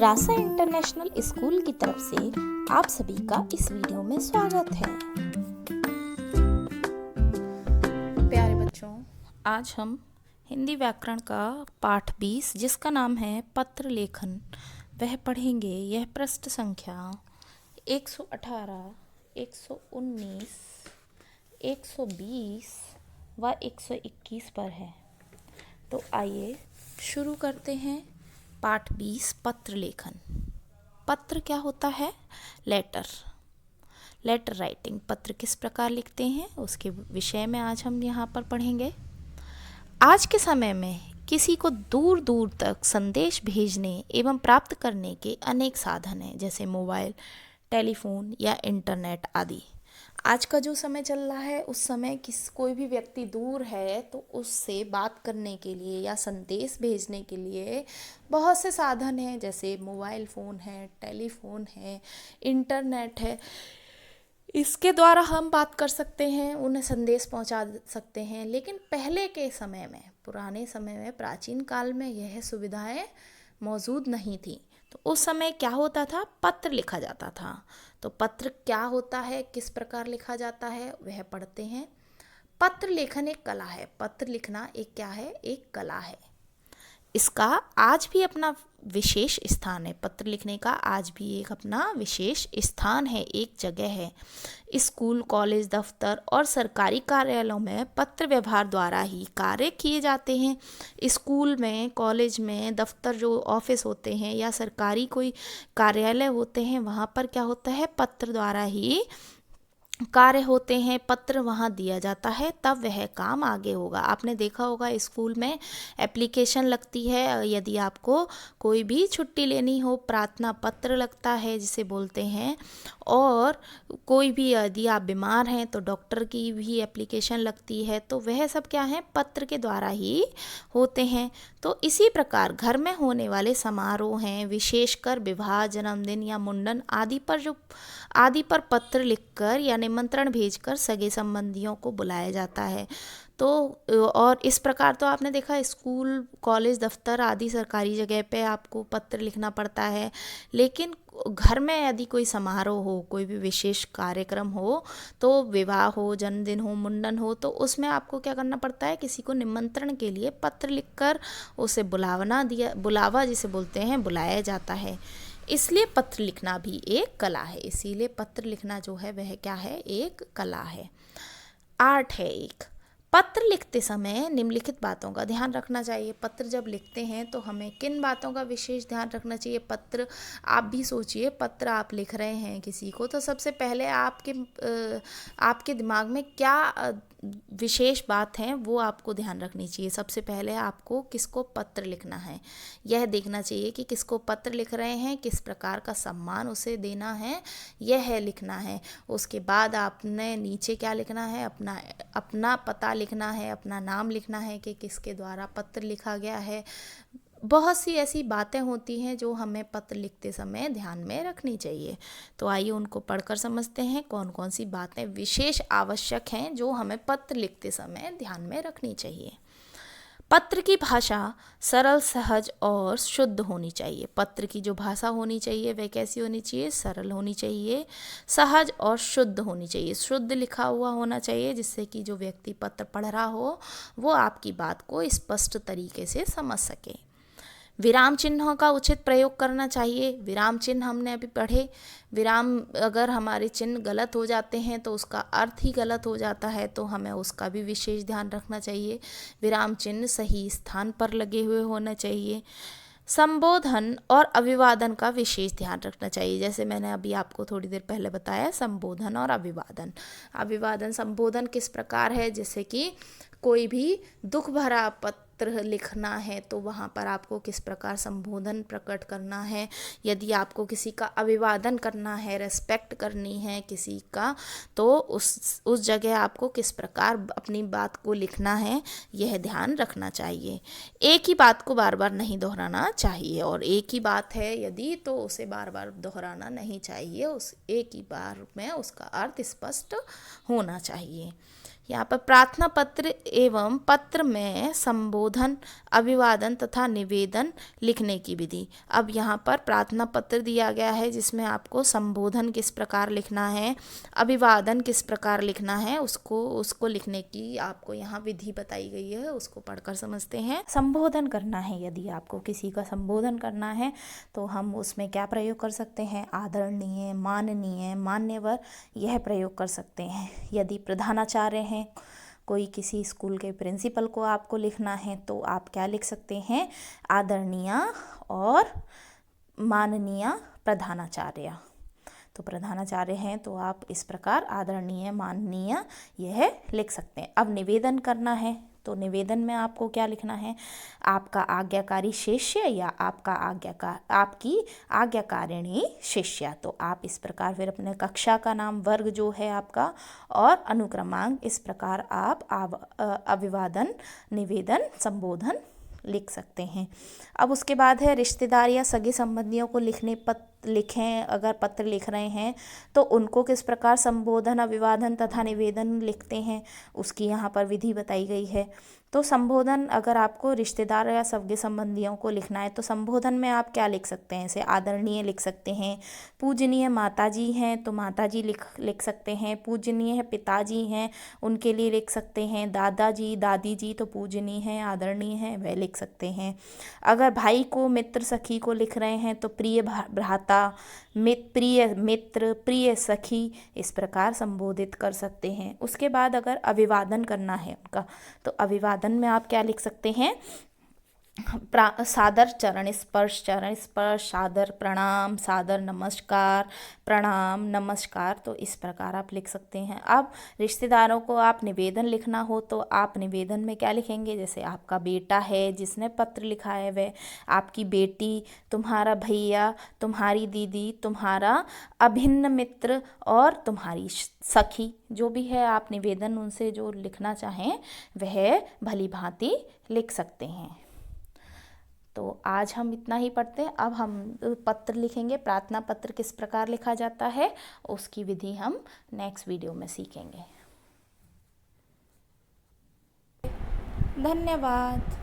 रासा international school की तरफ से आप सभी का इस वीडियो में स्वागत है। प्यारे बच्चों, आज हम हिंदी व्याकरण का पाठ 20 जिसका नाम है पत्र लेखन वह पढ़ेंगे। यह पृष्ठ संख्या 118, 119, 120 व 121 पर है। तो आइए शुरू करते हैं। पाठ 20 पत्र लेखन। पत्र क्या होता है? Letter writing. पत्र किस प्रकार लिखते हैं उसके विषय में आज हम यहाँ पर पढ़ेंगे। आज के समय में किसी को दूर दूर तक संदेश भेजने एवं प्राप्त करने के अनेक साधन हैं, जैसे मोबाइल, टेलीफोन या इंटरनेट आदि। आज का जो समय चल रहा है उस समय कोई भी व्यक्ति दूर है तो उससे बात करने के लिए या संदेश भेजने के लिए बहुत से साधन हैं, जैसे मोबाइल फ़ोन है, टेलीफोन है, इंटरनेट है। इसके द्वारा हम बात कर सकते हैं, उन्हें संदेश पहुंचा सकते हैं। लेकिन पहले के समय में, पुराने समय में, प्राचीन काल में यह सुविधाएं मौजूद नहीं थी। तो उस समय क्या होता था? पत्र लिखा जाता था। तो पत्र क्या होता है, किस प्रकार लिखा जाता है, वह पढ़ते हैं। पत्र लेखन एक कला है। पत्र लिखना एक क्या है? एक कला है। इसका आज भी अपना विशेष स्थान है। पत्र लिखने का आज भी एक अपना विशेष स्थान है, एक जगह है। स्कूल, कॉलेज, दफ्तर और सरकारी कार्यालयों में पत्र व्यवहार द्वारा ही कार्य किए जाते हैं। स्कूल में, कॉलेज में, दफ्तर जो ऑफिस होते हैं या सरकारी कोई कार्यालय होते हैं, वहाँ पर क्या होता है? पत्र द्वारा ही कार्य होते हैं। पत्र वहाँ दिया जाता है, तब वह काम आगे होगा। आपने देखा होगा स्कूल में एप्लीकेशन लगती है, यदि आपको कोई भी छुट्टी लेनी हो, प्रार्थना पत्र लगता है जिसे बोलते हैं। और कोई भी यदि आप बीमार हैं तो डॉक्टर की भी एप्लीकेशन लगती है। तो वह सब क्या है? पत्र के द्वारा ही होते हैं। तो इसी प्रकार घर में होने वाले समारोह हैं, विशेषकर विवाह, जन्मदिन या मुंडन आदि पर पत्र लिखकर या निमंत्रण भेजकर सगे संबंधियों को बुलाया जाता है। तो और इस प्रकार तो आपने देखा स्कूल, कॉलेज, दफ्तर आदि सरकारी जगह पे आपको पत्र लिखना पड़ता है। लेकिन घर में यदि कोई समारोह हो, कोई भी विशेष कार्यक्रम हो, तो विवाह हो, जन्मदिन हो, मुंडन हो, तो उसमें आपको क्या करना पड़ता है? किसी को निमंत्रण के लिए पत्र लिखकर उसे बुलावा जिसे बोलते हैं, बुलाया जाता है। इसलिए पत्र लिखना भी एक कला है। इसीलिए पत्र लिखना जो है वह क्या है? एक कला है, आर्ट है एक। पत्र लिखते समय निम्नलिखित बातों का ध्यान रखना चाहिए। पत्र जब लिखते हैं तो हमें किन बातों का विशेष ध्यान रखना चाहिए? पत्र आप भी सोचिए, पत्र आप लिख रहे हैं किसी को, तो सबसे पहले आपके दिमाग में क्या विशेष बात है वो आपको ध्यान रखनी चाहिए। सबसे पहले आपको किसको पत्र लिखना है यह देखना चाहिए कि किसको पत्र लिख रहे हैं, किस प्रकार का सम्मान उसे देना है, यह लिखना है। उसके बाद आपने नीचे क्या लिखना है? अपना पता लिखना है, अपना नाम लिखना है कि किसके द्वारा पत्र लिखा गया है। बहुत सी ऐसी बातें होती हैं जो हमें पत्र लिखते समय ध्यान में रखनी चाहिए। तो आइए उनको पढ़कर समझते हैं कौन कौन सी बातें विशेष आवश्यक हैं जो हमें पत्र लिखते समय ध्यान में रखनी चाहिए। पत्र की भाषा सरल, सहज और शुद्ध होनी चाहिए। पत्र की जो भाषा होनी चाहिए वह कैसी होनी चाहिए? सरल होनी चाहिए, सहज और शुद्ध होनी चाहिए। शुद्ध लिखा हुआ होना चाहिए जिससे कि जो व्यक्ति पत्र पढ़ रहा हो वो आपकी बात को स्पष्ट तरीके से समझ सके। विराम चिन्हों का उचित प्रयोग करना चाहिए। विराम चिन्ह हमने अभी पढ़े। विराम अगर हमारे चिन्ह गलत हो जाते हैं तो उसका अर्थ ही गलत हो जाता है, तो हमें उसका भी विशेष ध्यान रखना चाहिए। विराम चिन्ह सही स्थान पर लगे हुए होना चाहिए। संबोधन और अभिवादन का विशेष ध्यान रखना चाहिए। जैसे मैंने अभी आपको थोड़ी देर पहले बताया, संबोधन और अभिवादन संबोधन किस प्रकार है? जैसे कि कोई भी दुख भरा पत्र लिखना है तो वहाँ पर आपको किस प्रकार संबोधन प्रकट करना है। यदि आपको किसी का अभिवादन करना है, रेस्पेक्ट करनी है किसी का, तो उस जगह आपको किस प्रकार अपनी बात को लिखना है यह ध्यान रखना चाहिए। एक ही बात को बार बार नहीं दोहराना चाहिए, और एक ही बात है यदि तो उसे बार बार दोहराना नहीं चाहिए। उस एक ही बार में उसका अर्थ स्पष्ट होना चाहिए। यहाँ पर प्रार्थना पत्र एवं पत्र में संबोधन, अभिवादन तथा निवेदन लिखने की विधि। अब यहाँ पर प्रार्थना पत्र दिया गया है जिसमें आपको संबोधन किस प्रकार लिखना है, अभिवादन किस प्रकार लिखना है, उसको लिखने की आपको यहाँ विधि बताई गई है, उसको पढ़कर समझते हैं। संबोधन करना है, यदि आपको किसी का संबोधन करना है तो हम उसमें क्या प्रयोग कर सकते हैं, आदरणीय, माननीय, मान्यवर, यह प्रयोग कर सकते हैं। यदि प्रधानाचार्य हैं, कोई किसी स्कूल के प्रिंसिपल को आपको लिखना है तो आप क्या लिख सकते हैं, आदरणीय और माननीय प्रधानाचार्य। तो प्रधानाचार्य हैं तो आप इस प्रकार आदरणीय, माननीय यह लिख सकते हैं। अब निवेदन करना है तो निवेदन में आपको क्या लिखना है, आपका आज्ञाकारी शिष्य या आपकी आज्ञाकारिणी शिष्या। तो आप इस प्रकार फिर अपने कक्षा का नाम, वर्ग जो है आपका, और अनुक्रमांक, इस प्रकार आप अभिवादन, निवेदन, संबोधन लिख सकते हैं। अब उसके बाद है रिश्तेदार या सगे संबंधियों को लिखें, अगर पत्र लिख रहे हैं तो उनको किस प्रकार संबोधन, अभिवादन तथा निवेदन लिखते हैं, उसकी यहाँ पर विधि बताई गई है। तो संबोधन, अगर आपको रिश्तेदार या सगे संबंधियों को लिखना है तो संबोधन में आप क्या लिख सकते हैं, जैसे आदरणीय लिख सकते हैं, पूजनीय माताजी हैं तो माताजी लिख सकते हैं, पूजनीय पिताजी हैं उनके लिए लिख सकते हैं, दादाजी, दादी जी तो पूजनीय हैं, आदरणीय हैं, वह लिख सकते हैं। अगर भाई को, मित्र, सखी को लिख रहे हैं तो प्रिय भ्राता, प्रिय मित्र, प्रिय सखी, इस प्रकार संबोधित कर सकते हैं। उसके बाद अगर अभिवादन करना है उनका तो अभिवादन में आप क्या लिख सकते हैं, सादर चरण स्पर्श, सादर प्रणाम, सादर नमस्कार, प्रणाम, नमस्कार, तो इस प्रकार आप लिख सकते हैं। अब रिश्तेदारों को आप निवेदन लिखना हो तो आप निवेदन में क्या लिखेंगे, जैसे आपका बेटा है जिसने पत्र लिखा है वह, आपकी बेटी, तुम्हारा भैया, तुम्हारी दीदी, तुम्हारा अभिन्न मित्र और तुम्हारी सखी, जो भी है आप निवेदन उनसे जो लिखना चाहें वह भली भांति लिख सकते हैं। तो आज हम इतना ही पढ़ते हैं। अब हम पत्र लिखेंगे, प्रार्थना पत्र किस प्रकार लिखा जाता है उसकी विधि हम नेक्स्ट वीडियो में सीखेंगे। धन्यवाद।